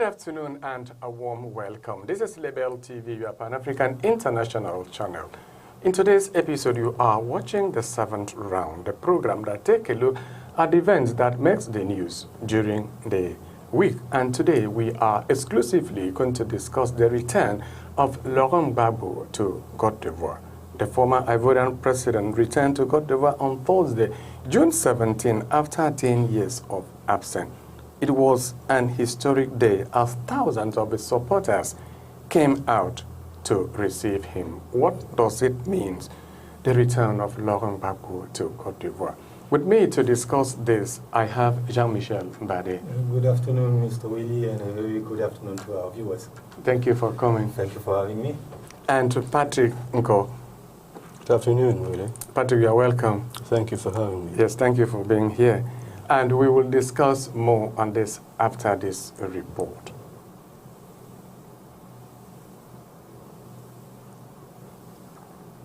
afternoon and a warm welcome. This is Label TV, your Pan-African International channel. In today's episode, you are watching the 7th round, the program that takes a look at events that makes the news during the week. And today, we are exclusively going to discuss the return of Laurent Gbagbo to Côte d'Ivoire. The former Ivorian president returned to Côte d'Ivoire on Thursday, June 17, after 10 years of absence. It was an historic day as thousands of his supporters came out to receive him. What does it mean, the return of Laurent Gbagbo to Côte d'Ivoire? With me to discuss this, I have Jean-Michel Mbade. Good afternoon, Mr. Willie, and a very good afternoon to our viewers. Thank you for coming. Thank you for having me. And to Patrick Nko. Good afternoon, Willie. Patrick, you are welcome. Thank you for having me. Yes, thank you for being here. And we will discuss more on this after this report.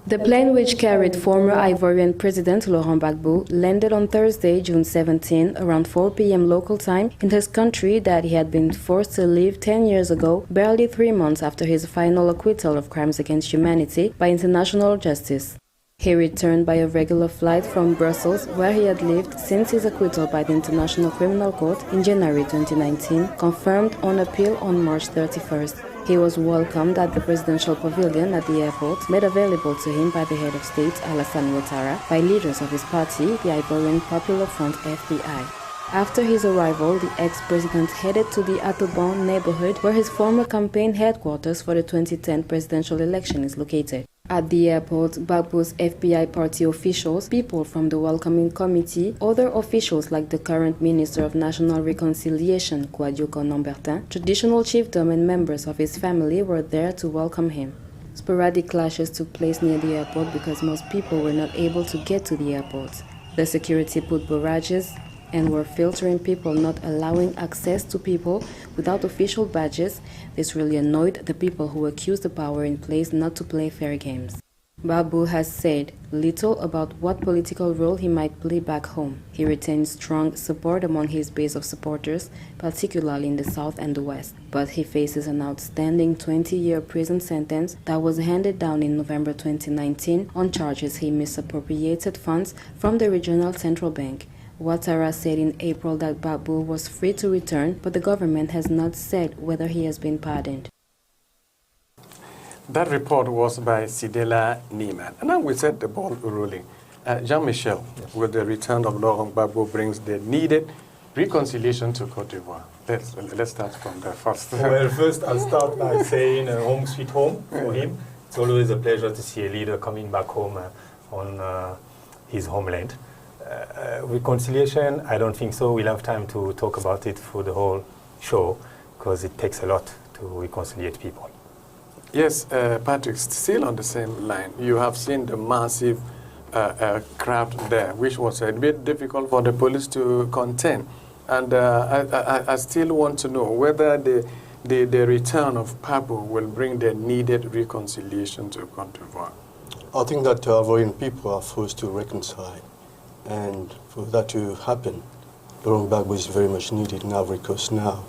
The plane which carried former Ivorian President Laurent Gbagbo landed on Thursday, June 17, around 4 p.m. local time in his country that he had been forced to leave 10 years ago, barely 3 months after his final acquittal of crimes against humanity by international justice. He returned by a regular flight from Brussels, where he had lived since his acquittal by the International Criminal Court in January 2019, confirmed on appeal on March 31st. He was welcomed at the presidential pavilion at the airport, made available to him by the head of state, Alassane Ouattara, by leaders of his party, the Ivorian Popular Front FPI. After his arrival, the ex-president headed to the Atobon neighborhood, where his former campaign headquarters for the 2010 presidential election is located. At the airport, Gbagbo's FBI party officials, people from the welcoming committee, other officials like the current Minister of National Reconciliation, Kouadio Nambertin, traditional chiefdom and members of his family were there to welcome him. Sporadic clashes took place near the airport because most people were not able to get to the airport. The security put barrages and were filtering people, not allowing access to people without official badges. This really annoyed the people who accused the power in place not to play fair games. Gbagbo has said little about what political role he might play back home. He retains strong support among his base of supporters, particularly in the south and the west. But he faces an outstanding 20-year prison sentence that was handed down in November 2019 on charges he misappropriated funds from the regional central bank. Ouattara said in April that Gbagbo was free to return, but the government has not said whether he has been pardoned. That report was by Sidela Niemann. And now we set the ball rolling. Jean-Michel, yes. Will the return of Laurent Gbagbo brings the needed reconciliation to Côte d'Ivoire? Let's start from there first. Well, first I'll start by saying home sweet home for him. It's always a pleasure to see a leader coming back home on his homeland. Reconciliation, I don't think so. We'll have time to talk about it for the whole show because it takes a lot to reconcile people. Yes, Patrick, still on the same line. You have seen the massive crowd there, which was a bit difficult for the police to contain. And I still want to know whether the return of Gbagbo will bring the needed reconciliation to Côte d'Ivoire. I think that Ivorian people are forced to reconcile. And for that to happen, Laurent Gbagbo is very much needed in Ivory Coast now.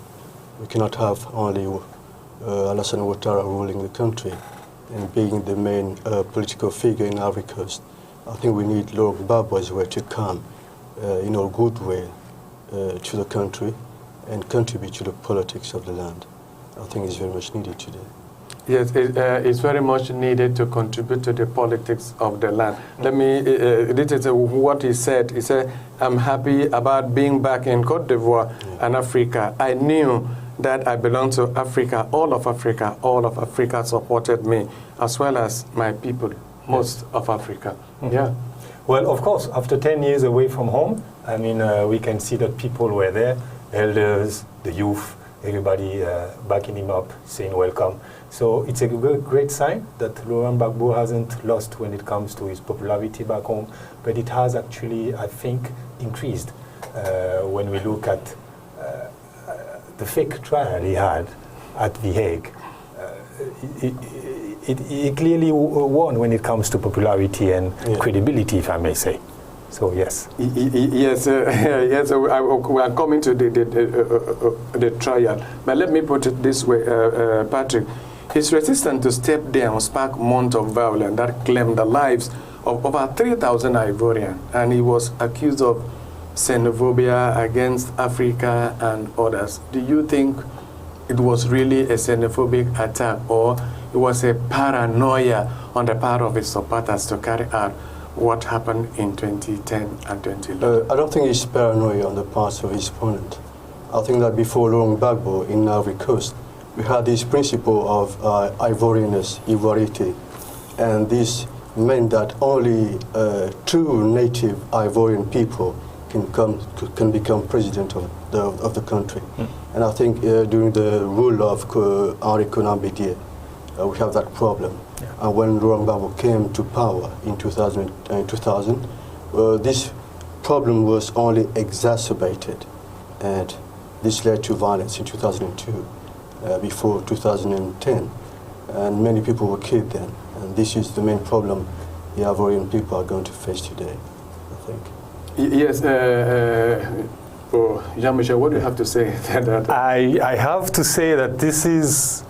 We cannot have only Alassane Ouattara ruling the country and being the main political figure in Ivory Coast. I think we need Laurent Gbagbo as well to come in a good way to the country and contribute to the politics of the land. I think it's very much needed today. Yes, it's very much needed to contribute to the politics of the land. Let me, this is what he said. He said, I'm happy about being back in Côte d'Ivoire and Africa. I knew that I belong to Africa. All of Africa supported me, as well as my people, most of Africa. Mm-hmm. Yeah. Well, of course, after 10 years away from home, I mean, we can see that people were there, elders, the youth, everybody backing him up, saying welcome. So it's a great sign that Laurent Gbagbo hasn't lost when it comes to his popularity back home, but it has actually, I think, increased when we look at the fake trial he had at The Hague. He clearly won when it comes to popularity and credibility, if I may say. So yes. Yes, yes. We are coming to the trial, but let me put it this way, Patrick. His resistance to step down sparked months of violence that claimed the lives of over 3,000 Ivorians, and he was accused of xenophobia against Africa and others. Do you think it was really a xenophobic attack, or it was a paranoia on the part of his supporters to carry out what happened in 2010 and 2011? I don't think it's paranoia on the part of his opponent. I think that before Laurent Gbagbo in Ivory Coast, we had this principle of Ivorianness, Ivoirité, and this meant that only true native Ivorian people can become president of the country. And I think during the rule of Henri Konan Bédier, we have that problem. Yeah. And when Laurent Gbagbo came to power in 2000, this problem was only exacerbated, and this led to violence in 2002, before 2010, and many people were killed then. And this is the main problem the Ivorian people are going to face today, I think. Yes, Jean-Michel, what do you have to say? I have to say that this is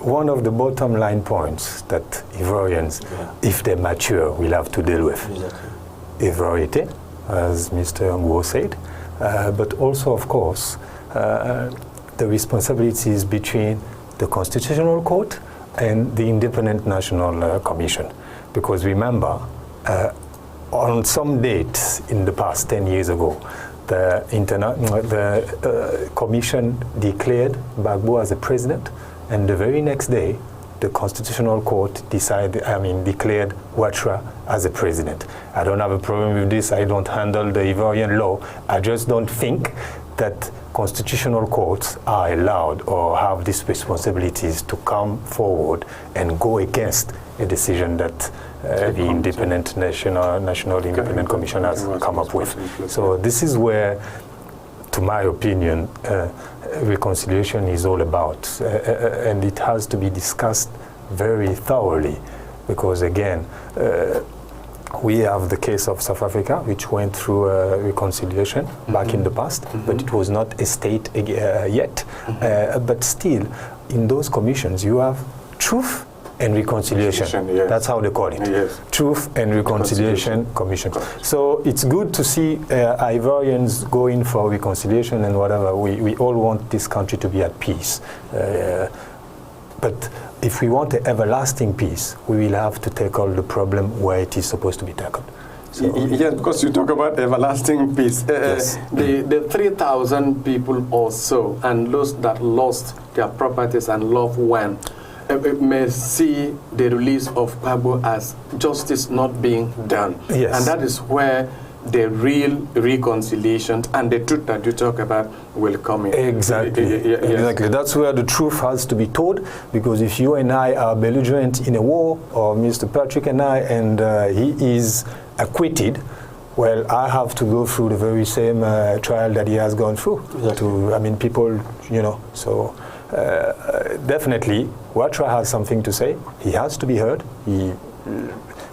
one of the bottom line points that Ivorians, if they mature, will have to deal with. Exactly. Ivoirité, as Mr. Ngo said, but also, of course, the responsibilities between the Constitutional Court and the Independent National Commission. Because remember, on some dates in the past, 10 years ago, the Commission declared Gbagbo as a president, and the very next day, the Constitutional Court declared Ouattara as a president. I don't have a problem with this. I don't handle the Ivorian law. I just don't think that constitutional courts are allowed or have these responsibilities to come forward and go against a decision that the Independent National Independent Commission has come up with. So this is where, to my opinion, reconciliation is all about, and it has to be discussed very thoroughly, because again, we have the case of South Africa, which went through reconciliation back in the past, but it was not a state yet. But still, in those commissions, you have truth and reconciliation. Yes. That's how they call it. Yes. Truth and Reconciliation Commission. So it's good to see Ivorians going for reconciliation and whatever. We all want this country to be at peace. But if we want an everlasting peace, we will have to tackle the problem where it is supposed to be tackled. So yes, because you talk about everlasting peace. Yes. The 3,000 people or so, and those that lost their properties and loved ones, may see the release of Gbagbo as justice not being done. Yes. And that is where the real reconciliation and the truth that you talk about will come in. Exactly. Yes. Exactly. That's where the truth has to be told, because if you and I are belligerent in a war, or Mr. Patrick and I, and he is acquitted, well, I have to go through the very same trial that he has gone through. Exactly. People, so definitely, Ouattara has something to say. He has to be heard.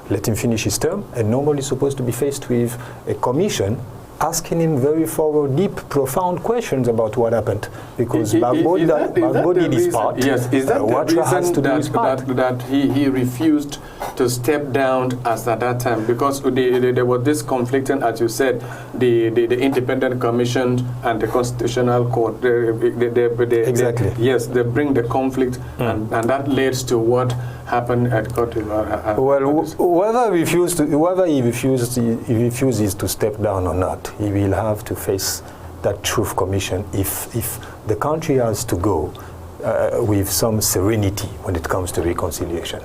Let him finish his term, and normally supposed to be faced with a commission asking him very thorough, deep, profound questions about what happened. Because Gbagbo did his part. Yes, is that Ouattara has to do his part. that he refused to step down as at that time? Because there was this conflicting, as you said, the Independent Commission and the Constitutional Court. Exactly. Yes, they bring the conflict, and that leads to what happened at Côte d'Ivoire. Well, whether he refuses to step down or not, he will have to face that truth commission if the country has to go with some serenity when it comes to reconciliation.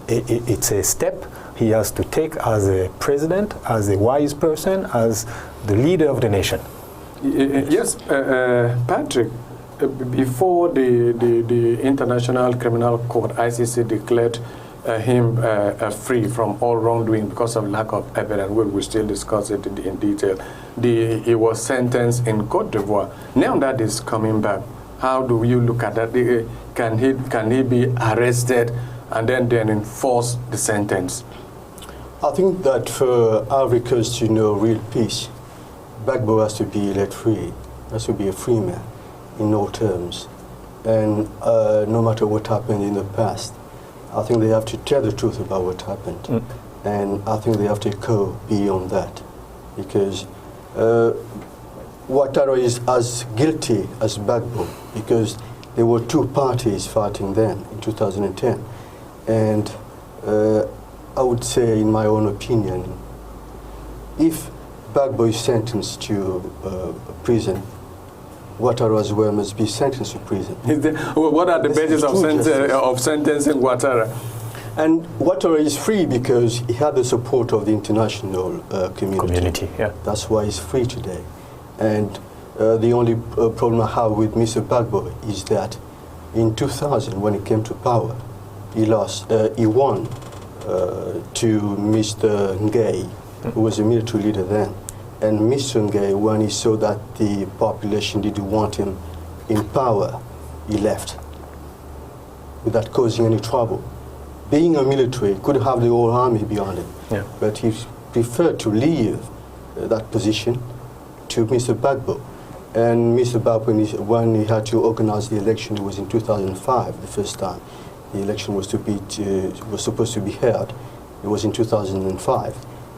It's a step he has to take as a president, as a wise person, as the leader of the nation. Yes, Patrick, before the International Criminal Court, ICC, declared him free from all wrongdoing because of lack of evidence. We will still discuss it in detail. He was sentenced in Côte d'Ivoire. Now that is coming back, how do you look at that? Can he be arrested and then enforce the sentence? I think that for Ivory Coast to know real peace, Gbagbo has to be let free, has to be a free man in all terms. And no matter what happened in the past, I think they have to tell the truth about what happened. And I think they have to go beyond that. Because Ouattara is as guilty as Gbagbo, because there were two parties fighting then in 2010. And I would say, in my own opinion, if Gbagbo is sentenced to prison, Ouattara as well must be sentenced to prison. What are the basis of sentencing Ouattara? And Ouattara is free because he had the support of the international community. Yeah. That's why he's free today. And the only problem I have with Mr. Gbagbo is that in 2000, when he came to power, he won to Mr. Ngei, who was a military leader then. And Mr. Ngei, when he saw that the population didn't want him in power, he left without causing any trouble. Being a military, could have the whole army behind him, yeah. But he preferred to leave that position to Mr. Gbagbo. And Mr. Gbagbo, when he had to organize the election, it was in 2005, the first time the election was supposed to be held. It was in 2005.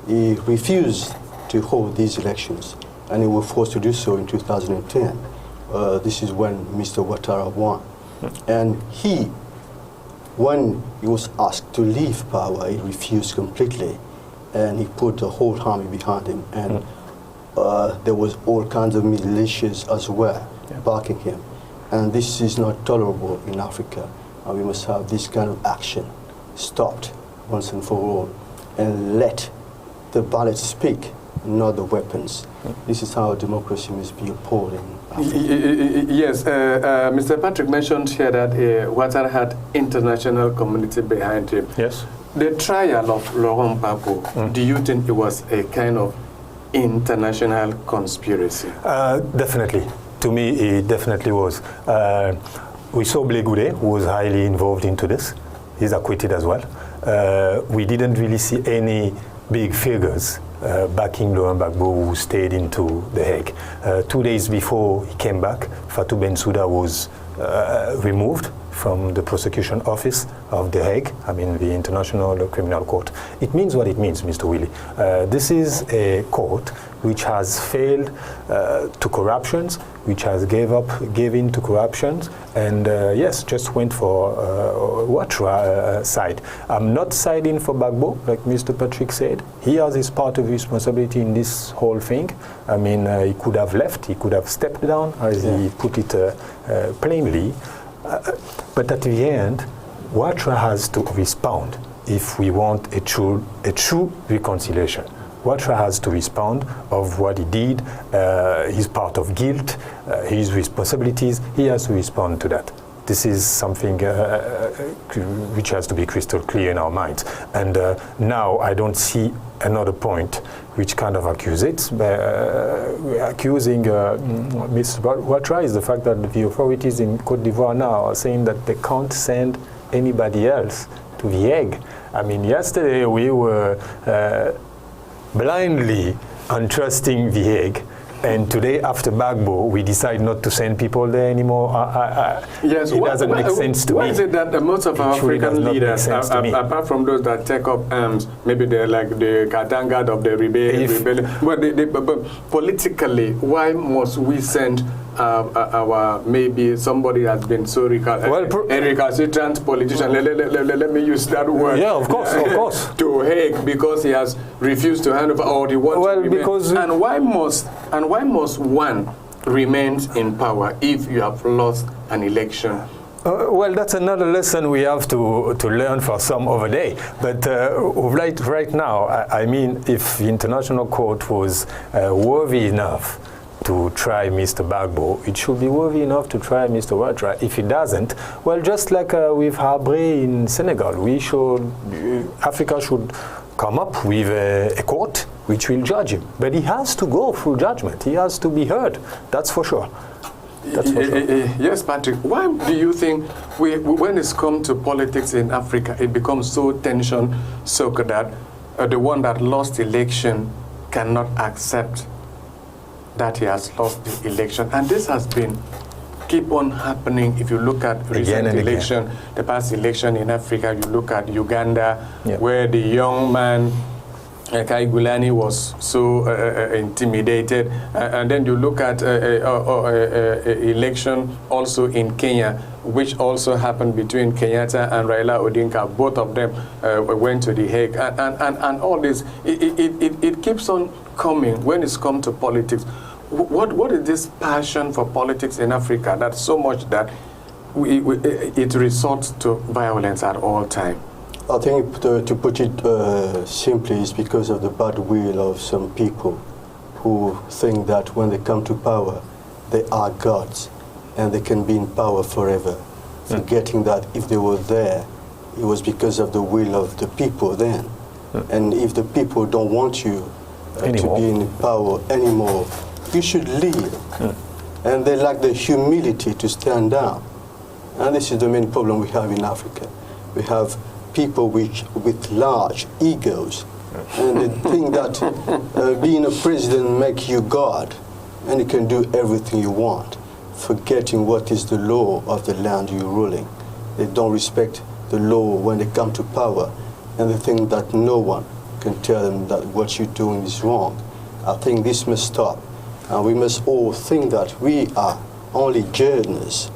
He refused to hold these elections, and he was forced to do so in 2010. This is when Mr. Ouattara won. And when he was asked to leave power, he refused completely, and he put the whole army behind him. And there was all kinds of militias as well backing him. And this is not tolerable in Africa. And we must have this kind of action stopped once and for all, and let the bullets speak, not the weapons. This is how democracy must be upheld in Africa. Yes, Mr. Patrick mentioned here that Ouattara had international community behind him. Yes. The trial of Laurent Gbagbo, do you think it was a kind of international conspiracy? Definitely. To me, it definitely was. We saw Blé Goudet, who was highly involved into this. He's acquitted as well. We didn't really see any big figures backing Laurent Gbagbo, who stayed into The Hague. 2 days before he came back, Fatou Bensouda was removed from the prosecution office of The Hague, the International Criminal Court. It means what it means, Mr. Willie. This is a court which has failed to corruptions, which has gave in to corruptions, and yes, just went for Ouattara side. I'm not siding for Gbagbo, like Mr. Patrick said. He has his part of responsibility in this whole thing. He could have left, he could have stepped down, as he put it plainly. But at the end, Ouattara has to respond if we want a true reconciliation. Ouattara has to respond of what he did, his part of guilt, his responsibilities. He has to respond to that. This is something which has to be crystal clear in our minds. And now I don't see another point which kind of accusing Mr. Ouattara is the fact that the authorities in Côte d'Ivoire now are saying that they can't send anybody else to The Hague. Yesterday we were blindly untrusting The Hague, and today, after Gbagbo, we decide not to send people there anymore. Yes, it doesn't make sense to me. Why is it that most of our African leaders, apart from those that take up arms, maybe they're like the Katanga of the rebellion, but politically, why must we send our maybe somebody has been so recalcitrant politician? Let me use that word. Yeah, of course. To Hague because he has refused to hand over, or he wants to remain. Because and why must one remain in power if you have lost an election? Well, that's another lesson we have to learn for some other day. But right now, if the International Court was worthy enough to try Mr. Gbagbo, it should be worthy enough to try Mr. Ouattara. If it doesn't, well, just like with Habré in Senegal, Africa should come up with a court which will judge him. But he has to go through judgment. He has to be heard. That's for sure. Yes, Patrick. Why do you think when it's come to politics in Africa, it becomes so tension-soaked that the one that lost election cannot accept that he has lost the election. And this has been keep on happening. If you look at recent election, the past election in Africa, you look at Uganda, where the young man Kai Gulani was so intimidated, and then you look at election also in Kenya, which also happened between Kenyatta and Raila Odinga. Both of them went to The Hague, and all this, it keeps on coming when it's come to politics. What is this passion for politics in Africa that's so much that it resorts to violence at all times? I think to put it simply is because of the bad will of some people who think that when they come to power, they are gods and they can be in power forever, forgetting that if they were there, it was because of the will of the people then. And if the people don't want you to be in power anymore, you should leave. And they lack the humility to stand down. And this is the main problem we have in Africa. We have people with large egos, and they think that being a president makes you God, and you can do everything you want, forgetting what is the law of the land you're ruling. They don't respect the law when they come to power, and they think that no one can tell them that what you're doing is wrong. I think this must stop, and we must all think that we are only journeyers.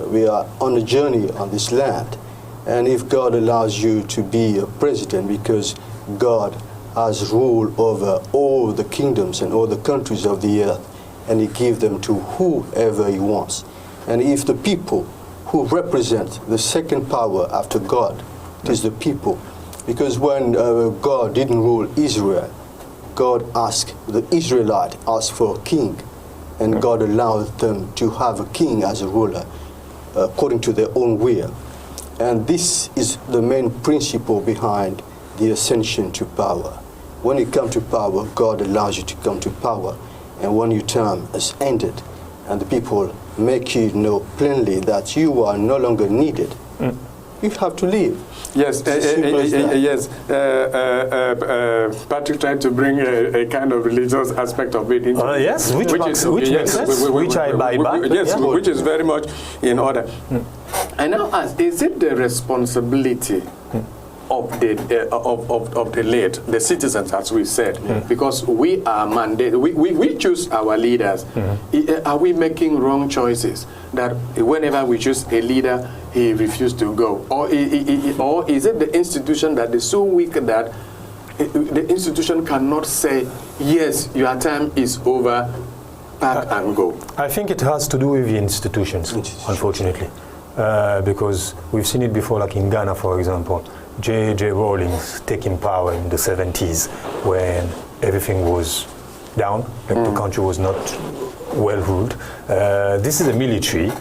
We are on a journey on this land. And if God allows you to be a president because God has rule over all the kingdoms and all the countries of the earth, and he gives them to whoever he wants. And if the people who represent the second power after God, it is the people. Because when God didn't rule Israel, God asked, the Israelite asked for a king, and God allowed them to have a king as a ruler, according to their own will. And this is the main principle behind the ascension to power. When you come to power, God allows you to come to power. And when your term is ended, and the people make you know plainly that you are no longer needed, you have to leave. Yes, yes. Patrick tried to bring a kind of religious aspect of it into yes, which makes sense, which I buy back. Yes, which is very much in order. I now ask, is it the responsibility of the late, the citizens, as we said, because we are mandated, we choose our leaders. Are we making wrong choices that whenever we choose a leader, he refused to go? Or is it the institution that is so weak that the institution cannot say, yes, your time is over, pack and go? I think it has to do with the institutions, unfortunately. Because we've seen it before, like in Ghana, for example. J.J. Rawlings taking power in the 70s when everything was down, like the country was not well ruled. This is a military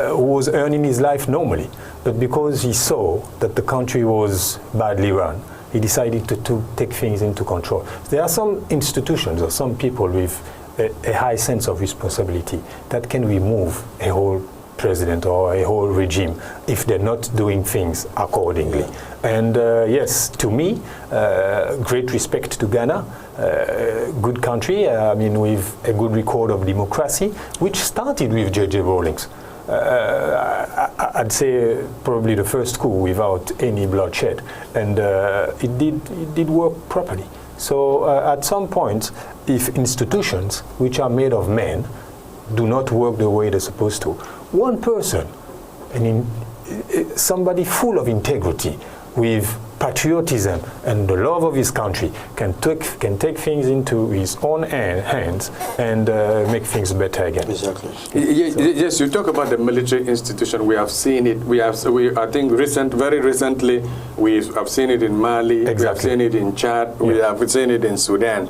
who was earning his life normally, but because he saw that the country was badly run, he decided to take things into control. There are some institutions or some people with a high sense of responsibility that can remove a whole president or a whole regime if they're not doing things accordingly. And yes, to me, great respect to Ghana, good country, I mean, with a good record of democracy, which started with J.J. Rawlings. I'd say probably the first coup without any bloodshed, and it did work properly. So at some point, if institutions which are made of men do not work the way they're supposed to, one person, somebody full of integrity, with patriotism and the love of his country, can take things into his own hands and make things better again. Exactly. Yes, you talk about the military institution. We have seen it. I think very recently, we have seen it in Mali. Exactly. We have seen it in Chad. We have seen it in Sudan.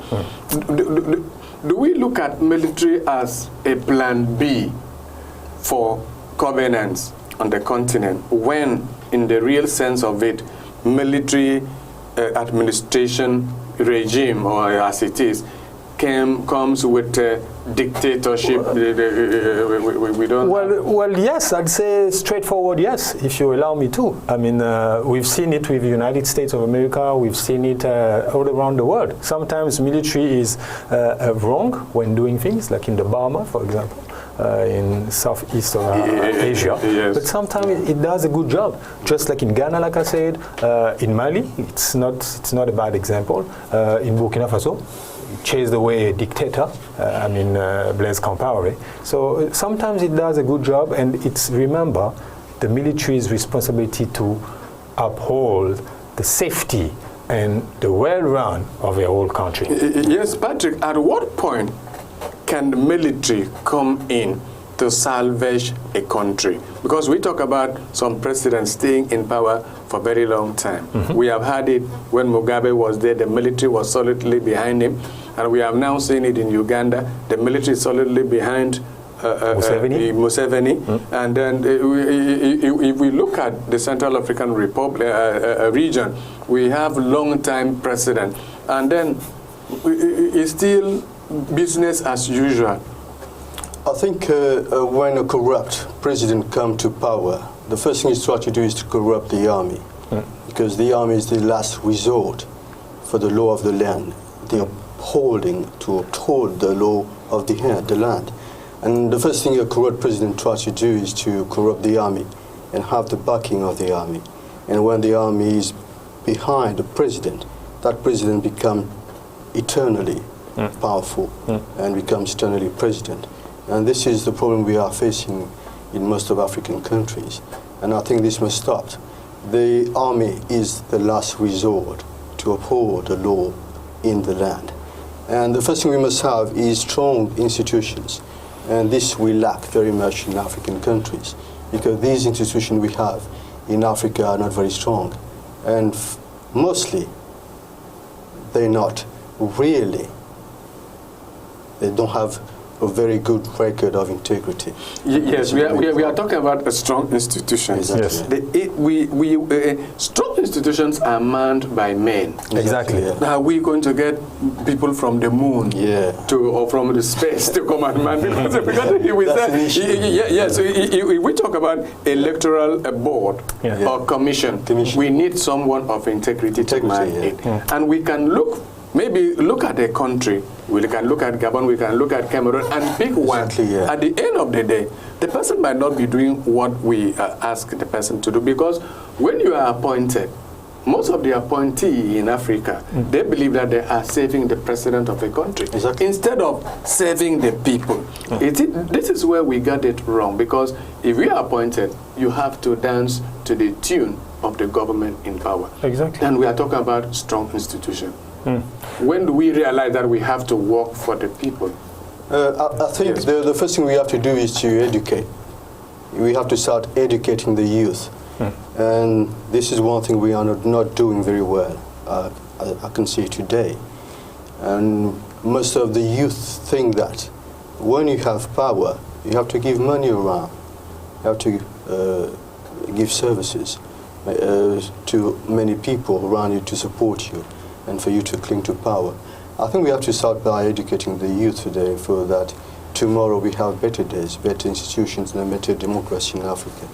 Do we look at military as a plan B for governance on the continent, when in the real sense of it, military administration regime, or as it is, comes with dictatorship? We don't. Well, yes, I'd say straightforward yes, if you allow me to. I mean, we've seen it with the United States of America. We've seen it all around the world. Sometimes military is wrong when doing things, like in the Burma, for example. In southeast of Asia, yes. But sometimes it does a good job. Just like in Ghana, like I said, in Mali, it's not a bad example. In Burkina Faso, it chased away a dictator. Blaise Compaoré. So sometimes it does a good job, and it's remember the military's responsibility to uphold the safety and the well-run of the whole country. Yes, Patrick. At what point can the military come in to salvage a country? Because we talk about some presidents staying in power for a very long time. Mm-hmm. We have had it when Mugabe was there, the military was solidly behind him. And we have now seen it in Uganda, the military is solidly behind Museveni. Mm-hmm. And then if we look at the Central African Republic region, we have long-time president. And then it's still business as usual. I think when a corrupt president comes to power, the first thing he's trying to do is to corrupt the army, because the army is the last resort for the law of the land. They are upholding to uphold the law of the land. And the first thing a corrupt president tries to do is to corrupt the army and have the backing of the army. And when the army is behind the president, that president becomes eternally powerful and becomes eternally president. And this is the problem we are facing in most of African countries. And I think this must stop. The army is the last resort to uphold the law in the land. And the first thing we must have is strong institutions. And this we lack very much in African countries, because these institutions we have in Africa are not very strong. And mostly, they're not really. They don't have a very good record of integrity. Yes, we are talking about a strong institution. Exactly. Yes. Strong institutions are manned by men. Exactly. Yeah. Are we going to get people from the moon or from the space to come and man? Because we talk about electoral board or commission. We need someone of integrity to man it. And we can look at a country. We can look at Gabon, we can look at Cameroon, and pick one. At the end of the day, the person might not be doing what we ask the person to do, because when you are appointed, most of the appointees in Africa, they believe that they are saving the president of a country instead of saving the people. This is where we got it wrong, because if you are appointed, you have to dance to the tune of the government in power. Exactly. And we are talking about strong institution. When do we realize that we have to work for the people? I think the first thing we have to do is to educate. We have to start educating the youth. And this is one thing we are not doing very well, I can see today. And most of the youth think that when you have power, you have to give money around. You have to give services to many people around you to support you and for you to cling to power. I think we have to start by educating the youth today, for that tomorrow we have better days, better institutions, and a better democracy in Africa.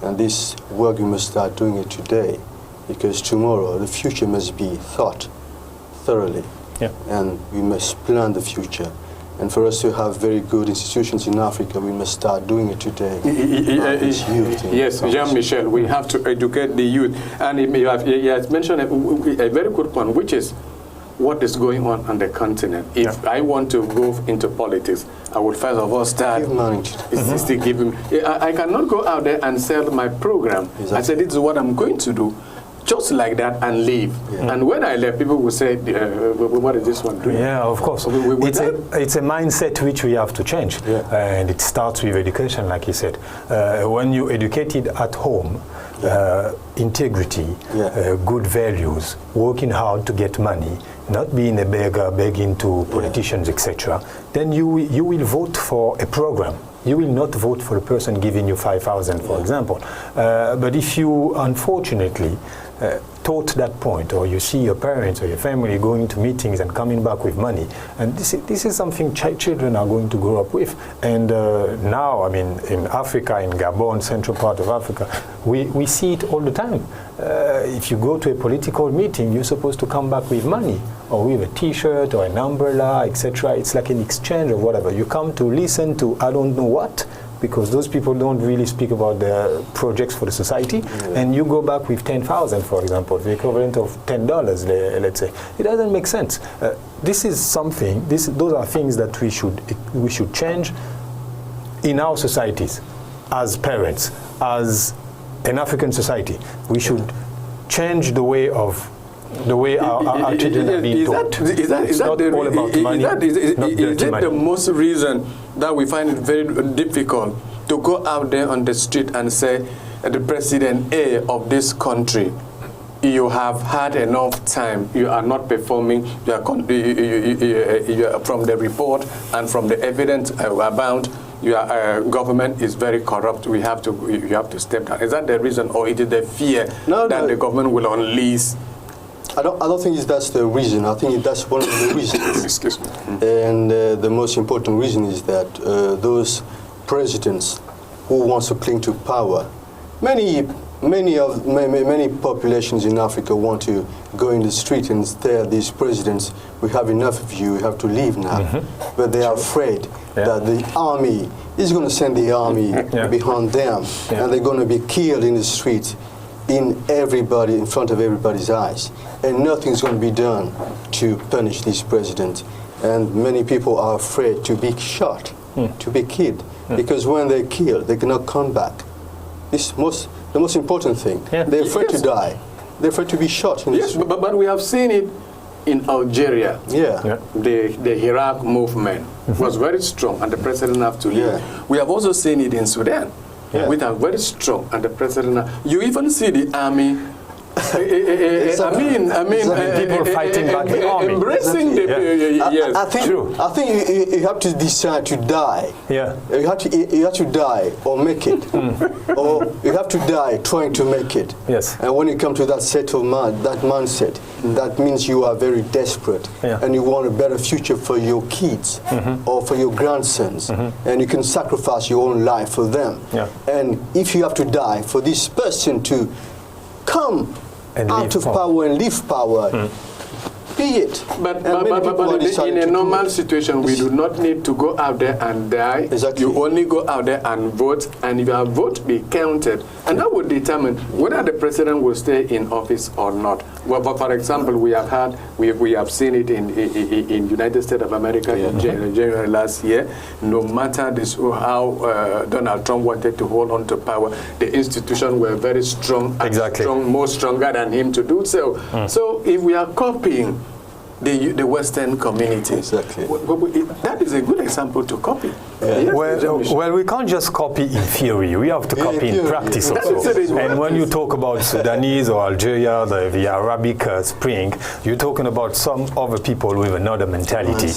And this work, we must start doing it today, because tomorrow the future must be thought thoroughly. And we must plan the future. And for us to have very good institutions in Africa, we must start doing it today. Yes, Jean-Michel, we have to educate the youth. And he has mentioned a very good point, which is what is going on the continent. If I want to go into politics, I would first of all start giving. I cannot go out there and sell my program. I said, this is what I'm going to do. Just like that, and leave. And when I left, people would say, what is this one doing? Yeah, of course. It's a mindset which we have to change. And it starts with education, like you said. When you educated at home, integrity, good values, working hard to get money, not being a beggar, begging to politicians, etc., then you will vote for a program. You will not vote for a person giving you 5,000, for example. But if you, unfortunately, taught that point, or you see your parents or your family going to meetings and coming back with money, and this is something children are going to grow up with. And now, I mean, in Africa, in Gabon, central part of Africa, we see it all the time. If you go to a political meeting, you're supposed to come back with money, or with a T-shirt or an umbrella, etc. It's like an exchange or whatever. You come to listen to I don't know what, because those people don't really speak about their projects for the society, and you go back with 10,000, for example, the equivalent of $10, let's say. It doesn't make sense. This is something. Those are things that we should change in our societies, as parents, as an African society. We should change the way our children are being taught. It's not all about money. Is it the most reason that we find it very difficult to go out there on the street and say, the President A of this country, you have had enough time, you are not performing, you are from the report and from the evidence abound, your government is very corrupt, you have to step down. Is that the reason, or is it the fear that the government will unleash? I don't think that's the reason. I think that's one of the reasons. Excuse me. And the most important reason is that those presidents who want to cling to power, many populations in Africa want to go in the street and tell these presidents, we have enough of you, we have to leave now. But they are afraid that the army is going to send the army behind them, and they're going to be killed in the streets in front of everybody's eyes. And nothing's going to be done to punish this president. And many people are afraid to be shot, to be killed, because when they're killed, they cannot come back. It's the most important thing. They're afraid to die. They're afraid to be shot. Yes, but we have seen it in Algeria. The Iraq movement was very strong, and the president had to leave. We have also seen it in Sudan. We are very strong, and the president. You even see the army. I mean, people fighting back the army. Embracing the. Yes, I think you have to decide to die. You have to die or make it, or you have to die trying to make it. Yes. And when you come to that set of that mindset, that means you are very desperate, and you want a better future for your kids or for your grandsons, and you can sacrifice your own life for them. And if you have to die for this person to come out of power and leave power, be it. But in a normal situation, we do not need to go out there and die. Exactly. You only go out there and vote, and if your vote be counted, and that would determine whether the president will stay in office or not. Well, for example, we have seen it in United States of America in January last year. No matter how Donald Trump wanted to hold on to power, the institutions were very strong, more stronger than him to do so. So if we are copying the Western community, that is a good example to copy. Well, we can't just copy in theory. We have to copy in practice also. And when you talk about Sudanese or Algeria, the Arabic Spring, you're talking about some other people with another mentality,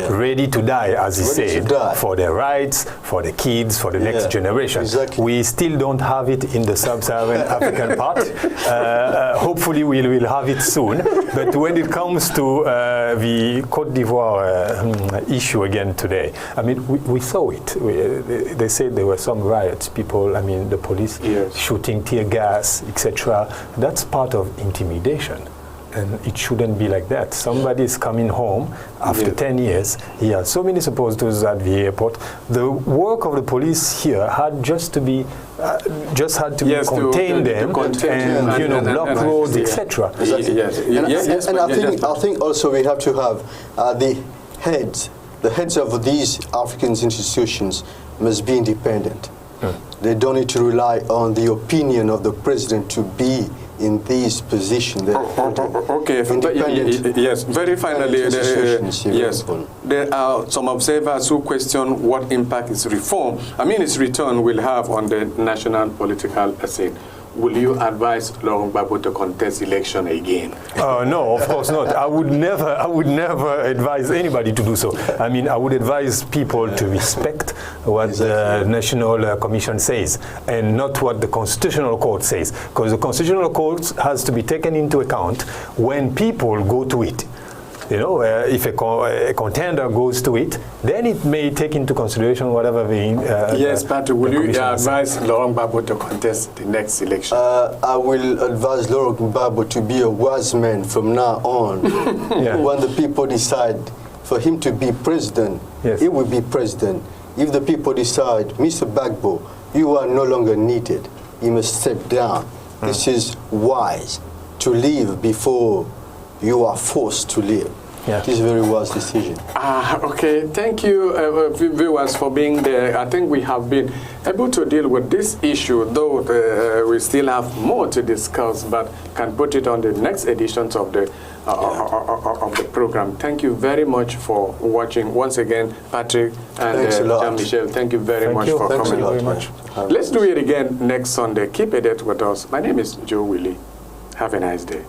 ready to die, as he said, for their rights, for the kids, for the next generation. We still don't have it in the sub-Saharan African part. Hopefully we will have it soon. But when it comes to the Côte d'Ivoire issue again today, I mean, we saw it. They said there were some riots, people, I mean, the police shooting tear gas, etc. That's part of intimidation. And it shouldn't be like that. Somebody is coming home after 10 years. He has so many supporters at the airport. The work of the police here had just to be, contain them and block roads, etc. And I think also we have to have the heads of these African institutions must be independent. They don't need to rely on the opinion of the president to be in these positions. Yes, very finally, there are some observers who question what impact its reform, its return will have on the national political scene. will you advise Laurent Gbagbo to contest election again? No, of course not. I would never advise anybody to do so. I mean, I would advise people to respect what the National Commission says and not what the Constitutional Court says, because the Constitutional Court has to be taken into account when people go to it. You know, if a contender goes to it, then it may take into consideration whatever the yes, Patrick, will you advise says. Laurent Gbagbo to contest the next election? I will advise Laurent Gbagbo to be a wise man from now on. When the people decide for him to be president, he will be president. If the people decide, Mr. Gbagbo, you are no longer needed, you must step down. This is wise to leave before you are forced to leave. It is a very wise decision. Okay, thank you, viewers, for being there. I think we have been able to deal with this issue, though we still have more to discuss, but can put it on the next editions of the program. Thank you very much for watching. Once again, Patrick and Jean-Michel, thank you very much for coming. Very much. Let's do it again next Sunday. Keep it with us. My name is Joe Willie. Have a nice day.